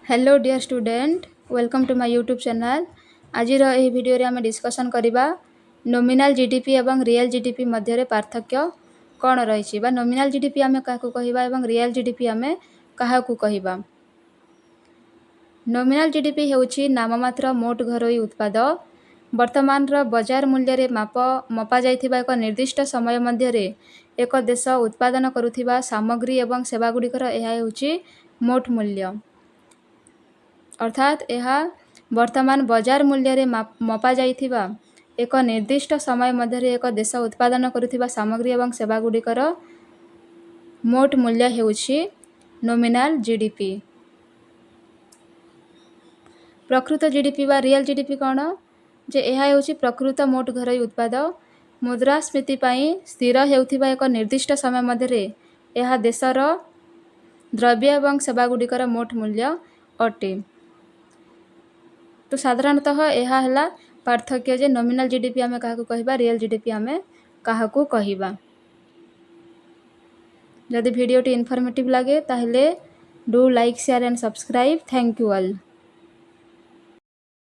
Hello dear student, welcome to my YouTube channel. आज video आम discussion करवा nominal GDP एवं रियल जीडीपी मध्य पार्थक्य कौन रही। नॉमिनल जीडीपी आम क्या कहवा एवं रियल जीडीपी आम क्या कहवा। नॉमिनल जीडीपी होउछि नाममात्र मोट घरोई उत्पाद वर्तमान बजार मूल्य मपा जाइथिबा एक निर्दिष्ट समय मध्य एक देश उत्पादन करुथिबा सामग्री एवं सेवागुड़िकर यह होउछि मोट मूल्य। अर्थात यह वर्तमान बजार मूल्य मपा जाइथिबा एक निर्दिष्ट समय मध्य एक देश उत्पादन करुथिबा सामग्री एवं सेवागुड़िकर मोट मूल्य हेउछि नॉमिनल जीडीपी। प्रकृत जीडीपी बा रियल जीडीपी कौन जे यह हेउछि प्रकृत मोट घरोई उत्पाद मुद्रास्फीति पई स्थिर हेउथिबा एक निर्दिष्ट समय मध्य यह देशर द्रव्य एवं सेवागुड़िकर मोट मूल्य अटे। तो साधारणतः यह है पार्थक्य जे नॉमिनल जीडीपी आम क्या कहवा, रियल जीडीपी आम क्या कहवा। जदि वीडियोटी इनफॉर्मेटिव लगे ताहले do like share and subscribe. Thank you all.